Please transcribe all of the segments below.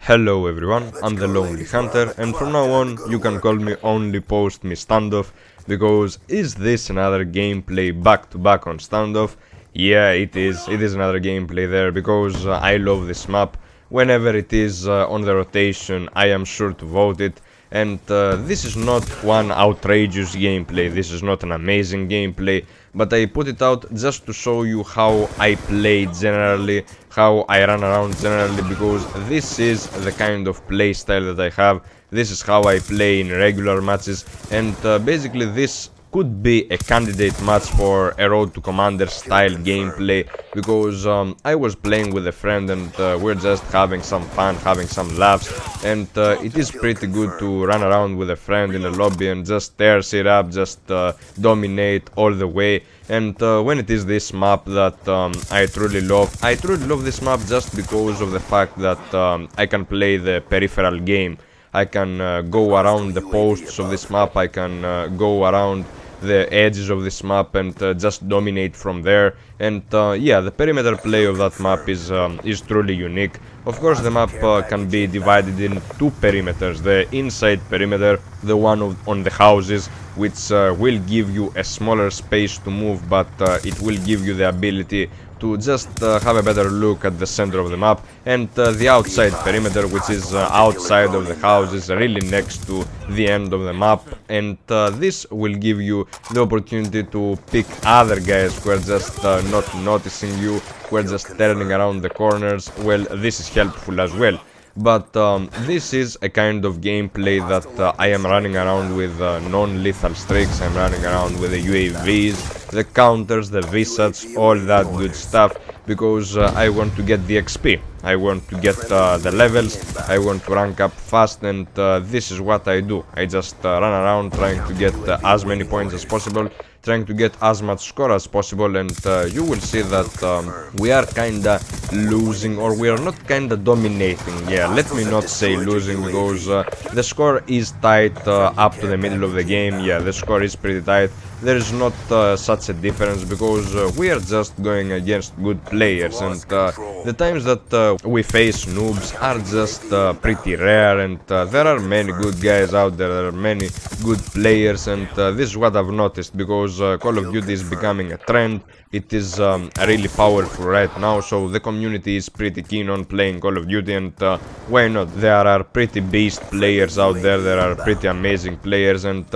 Hello everyone, I'm the Lonely Hunter, and from now on you can call me only Post Me Standoff, because is this another gameplay back to back on Standoff? Yeah, it is another gameplay there, because I love this map. Whenever it is on the rotation, I am sure to vote it. And this is not one outrageous gameplay, this is not an amazing gameplay, but I put it out just to show you how I play generally, how I run around generally, because this is the kind of play style that I have, this is how I play in regular matches, and basically this could be a candidate match for a Road to Commander style gameplay, because I was playing with a friend and we're just having some fun, having some laughs, and it is pretty good to run around with a friend in a lobby and just tear shit up, just dominate all the way. And when it is this map that I truly love this map just because of the fact that I can play the peripheral game. I can go around the posts of this map, I can go around the edges of this map and just dominate from there. And yeah, the perimeter play of that map is truly unique. Of course, the map can be divided in two perimeters: the inside perimeter, the one on the houses, which will give you a smaller space to move, but it will give you the ability to just have a better look at the center of the map, and the outside perimeter, which is outside of the houses, really next to the end of the map, and this will give you the opportunity to pick other guys who are just not noticing you, who are just turning around the corners. Well, this is helpful as well. But this is a kind of gameplay that I am running around with non-lethal streaks. I'm running around with the UAVs, the counters, the visage, all that good stuff, because I want to get the XP, I want to get the levels, I want to rank up fast, and this is what I do. I just run around trying to get as many points as possible, trying to get as much score as possible, and you will see that we are kinda losing, or we are not kinda dominating. Yeah, let me not say losing, because the score is tight up to the middle of the game. Yeah, the score is pretty tight. There is not such a difference, because we are just going against good players, and the times that we face noobs are just pretty rare, and there are many good guys out there, there are many good players, and this is what I've noticed, because Call of Duty is becoming a trend. It is really powerful right now, so the community is pretty keen on playing Call of Duty, and why not? There are pretty beast players out there, there are pretty amazing players, and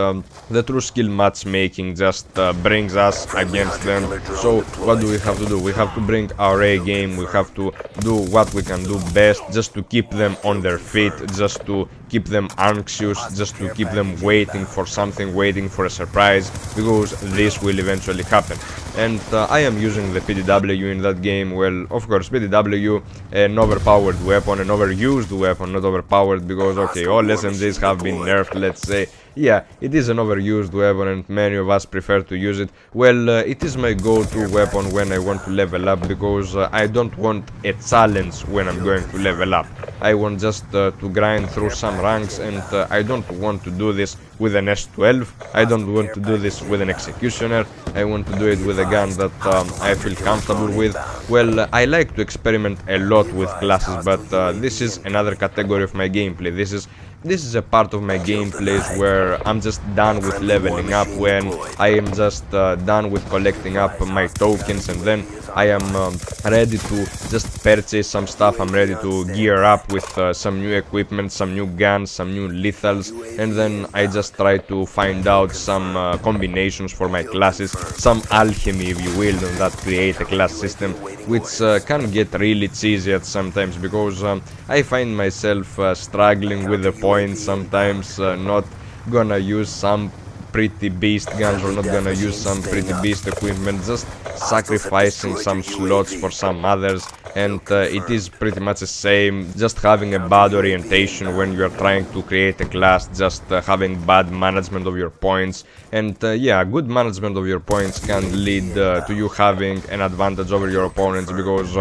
the true skill matchmaking just brings us against them. So what do we have to do? We have to bring our A game, we have to do what we can do best, just to keep them on their feet, just to keep them anxious, just to keep them waiting for something, waiting for a surprise, because this will eventually happen. And I am using the PDW in that game. Well, of course, PDW, an overpowered weapon, an overused weapon, not overpowered, because okay, all SMGs have been nerfed, let's say. Yeah, it is an overused weapon and many of us prefer to use it. Well, it is my go-to weapon when I want to level up, because I don't want a challenge when I'm going to level up. I want just to grind through some ranks, and I don't want to do this with an S12, I don't want to do this with an Executioner, I want to do it with a gun that I feel comfortable with. Well, I like to experiment a lot with classes, but this is another category of my gameplay. This is a part of my gameplays where I'm just done with leveling up, when I am just done with collecting up my tokens, and then I am ready to just purchase some stuff. I'm ready to gear up with some new equipment, some new guns, some new lethals, and then I just try to find out some combinations for my classes, some alchemy, if you will, that create a class system, which can get really cheesy at sometimes, because I find myself struggling with the points sometimes, not gonna use some pretty beast guns, or not gonna use some pretty beast equipment, just sacrificing some slots for some others, and it is pretty much the same, just having a bad orientation when you are trying to create a class, just having bad management of your points. And yeah, good management of your points can lead to you having an advantage over your opponents, because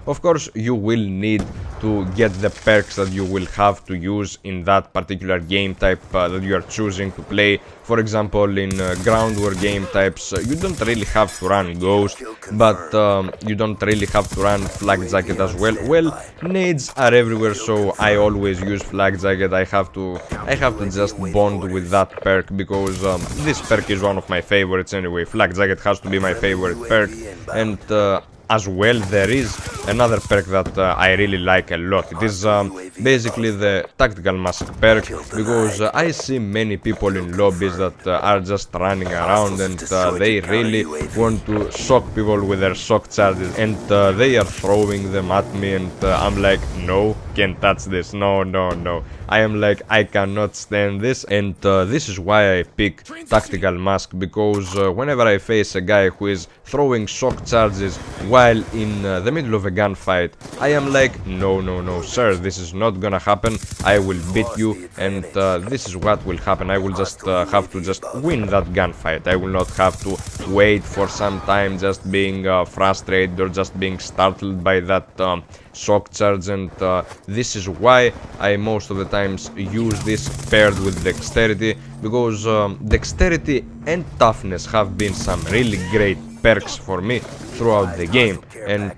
of course you will need to get the perks that you will have to use in that particular game type that you are choosing to play. For example, in ground war game types, you don't really have to run ghosts, post, but you don't really have to run Flak Jacket as well. Well, nades are everywhere, so I always use Flak Jacket. I have to just bond with that perk, because this perk is one of my favorites anyway. Flak Jacket has to be my favorite perk, and as well, there is another perk that I really like a lot. It is basically the Tactical Mask perk, because I see many people in lobbies that are just running around, and they really want to shock people with their shock charges, and they are throwing them at me, and I'm like, no, can't touch this, no. I am like, I cannot stand this, and this is why I pick Tactical Mask, because whenever I face a guy who is throwing shock charges while in the middle of a gunfight, I am like, no, sir, this is not gonna happen. I will beat you, and this is what will happen. I will just have to just win that gunfight. I will not have to wait for some time just being frustrated or just being startled by that shock charge, and this is why I most of the times use this paired with dexterity, because dexterity and toughness have been some really great perks for me throughout the game, and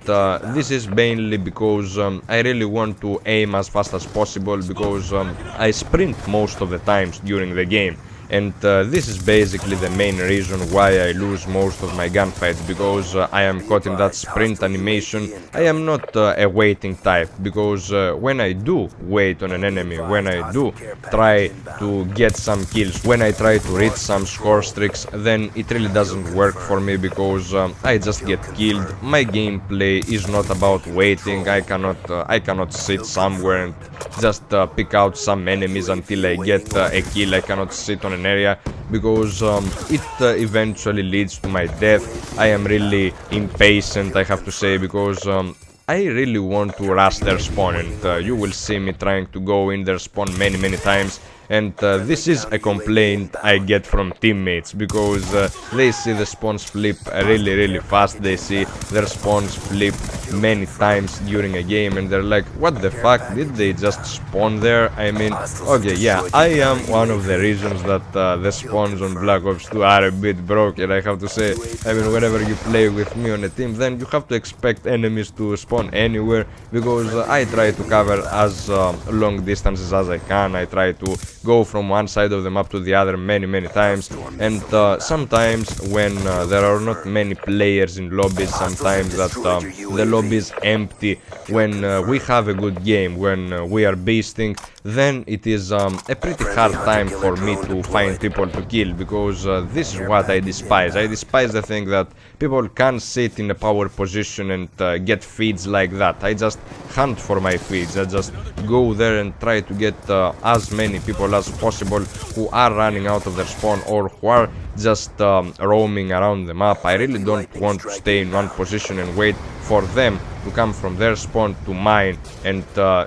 this is mainly because I really want to aim as fast as possible, because I sprint most of the times during the game. And this is basically the main reason why I lose most of my gunfights, because I am caught in that sprint animation. I am not a waiting type, because when I do wait on an enemy, when I do try to get some kills, when I try to reach some score streaks, then it really doesn't work for me, because I just get killed. My gameplay is not about waiting. I cannot sit somewhere and just pick out some enemies until I get a kill. I cannot sit on an area, because it eventually leads to my death. I am really impatient, I have to say, because I really want to rush their spawn, and you will see me trying to go in their spawn many times, and this is a complaint I get from teammates, because they see the spawns flip really fast. They see their spawns flip many times during a game, and they're like, what the fuck, did they just spawn there? I mean, okay, yeah, I am one of the reasons that the spawns on Black Ops 2 are a bit broken, I have to say. I mean, whenever you play with me on a team, then you have to expect enemies to spawn anywhere, because I try to cover as long distances as I can. I try to go from one side of the map to the other many times, and sometimes when there are not many players in lobbies, sometimes that the lobby is empty, when we have a good game, when we are beasting, then it is a pretty hard time for me to find people to kill, because this is what I despise. I despise the thing that people can sit in a power position and get feeds like that. I just hunt for my feeds. I just go there and try to get as many people as possible who are running out of their spawn, or who are just roaming around the map. I really don't want to stay in one position and wait for them to come from their spawn to mine and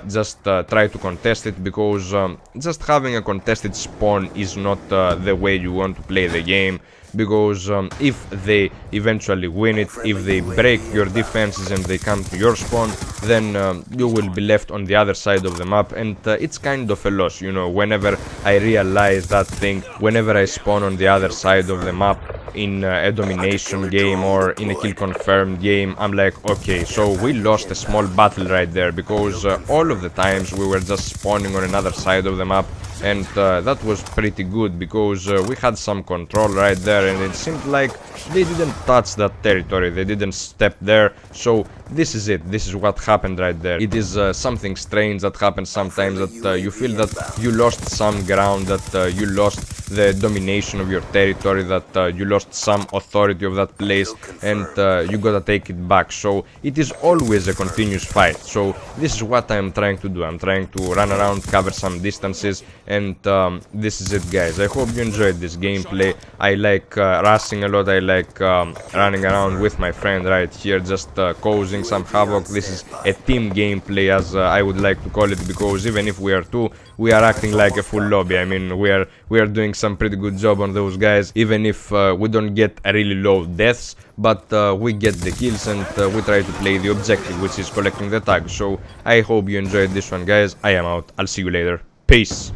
just try to contest it, because just having a contested spawn is not the way you want to play the game. Because if they eventually win it, if they break your defenses and they come to your spawn, then you will be left on the other side of the map, and it's kind of a loss, you know. Whenever I realize that thing, whenever I spawn on the other side of the map in a domination game or in a kill confirmed game, I'm like, okay, so we lost a small battle right there, because all of the times we were just spawning on another side of the map, and that was pretty good, because we had some control right there, and it seemed like they didn't touch that territory, they didn't step there. So this is it, this is what happened right there. It is something strange that happens sometimes, that you feel that you lost some ground, that you lost the domination of your territory, that you lost some authority of that place, and you gotta take it back. So it is always a continuous fight. So this is what I'm trying to do. I'm trying to run around, cover some distances, and this is it, guys. I hope you enjoyed this gameplay. I like rushing a lot. I like running around with my friend right here, just causing some havoc. This is a team gameplay, as I would like to call it, because even if we are two, we are acting like a full lobby. I mean, we are doing some pretty good job on those guys, even if we don't get a really low deaths, but we get the kills, and we try to play the objective, which is collecting the tags. So I hope you enjoyed this one, guys. I am out. I'll see you later. Peace.